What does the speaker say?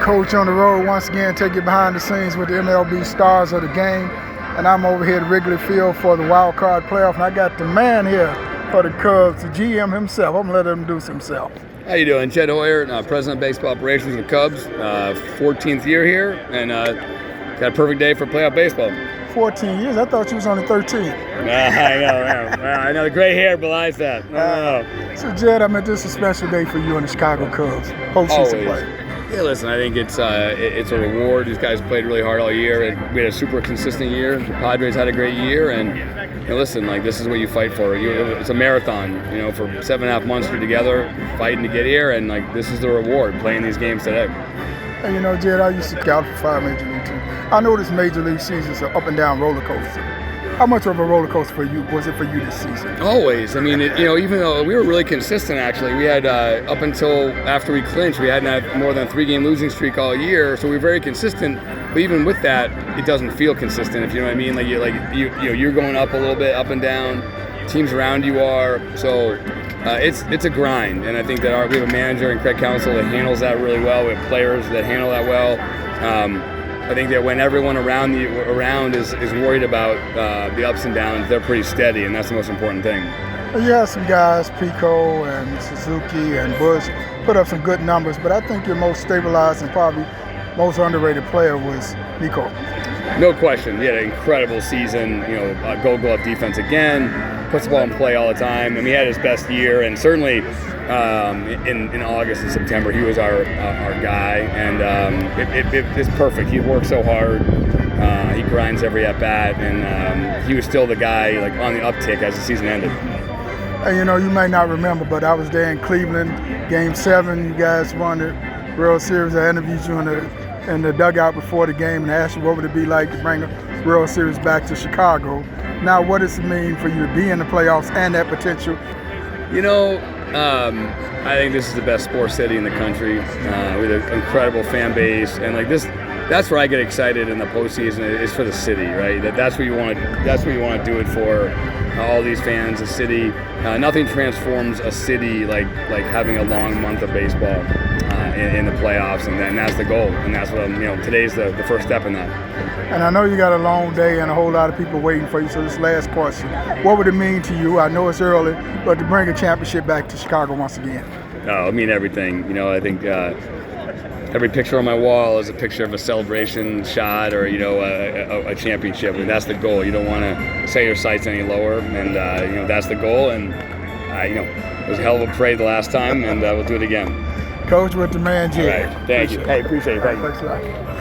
Coach on the road once again, take you behind the scenes with the MLB stars of the game. And I'm over here at Wrigley Field for the wild card playoff, and I got the man here for the Cubs, the GM himself. I'm gonna let him introduce himself. How you doing? Chet Hoyer, President of Baseball Operations of the Cubs, 14th year here, and got a perfect day for playoff baseball. 14 years? I thought you was only 13. I know, man. Well, I know the gray hair belies that. So, Jed, I mean, this is a special day for you and the Chicago Cubs. Postseason play. Yeah, listen, I think it's a reward. These guys played really hard all year, and we had a super consistent year. The Padres had a great year, and listen, like, this is what you fight for. It's a marathon. For 7.5 months you're together, fighting to get here, and like, this is the reward, playing these games today. And Jed, I used to scout for 5 major league teams. I know this major league season is an up and down roller coaster. How much of a roller coaster was it for you this season? Always. I mean, even though we were really consistent, actually, we had up until after we clinched, we hadn't had more than a 3-game losing streak all year, so we were very consistent. But even with that, it doesn't feel consistent. If you know what I mean, you're going up a little bit, up and down. Teams around you are. So it's a grind, and I think that we have a manager in Craig Counsell that handles that really well. We have players that handle that well. I think that when everyone around is worried about the ups and downs, they're pretty steady, and that's the most important thing. You have some guys, Pico and Suzuki and Bush, put up some good numbers, but I think your most stabilized and probably most underrated player was Nico. No question. He had an incredible season. Gold Glove defense again, puts the ball in play all the time. I mean, he had his best year, and certainly in August and September, he was our guy, and it's perfect. He works so hard. He grinds every at bat, and he was still the guy on the uptick as the season ended. And you may not remember, but I was there in Cleveland, Game 7. You guys won the World Series. I interviewed you in the dugout before the game and asked you what would it be like to bring a World Series back to Chicago. Now, what does it mean for you to be in the playoffs and that potential? I think this is the best sports city in the country with an incredible fan base, and that's where I get excited in the postseason is for the city, right? That's what you want to do it for. All these fans, the city. Nothing transforms a city like having a long month of baseball in the playoffs, and that's the goal. And that's what today's the first step in that. And I know you got a long day and a whole lot of people waiting for you. So this last question, what would it mean to you? I know it's early, but to bring a championship back to Chicago once again. Oh, it mean everything. I think every picture on my wall is a picture of a celebration shot or a championship. I mean, that's the goal. You don't want to set your sights any lower, and that's the goal. And it was a hell of a parade the last time, and we'll do it again. Coach, with the man, Jed. All right, thank you. Hey, appreciate it. Thank you. Thanks a lot.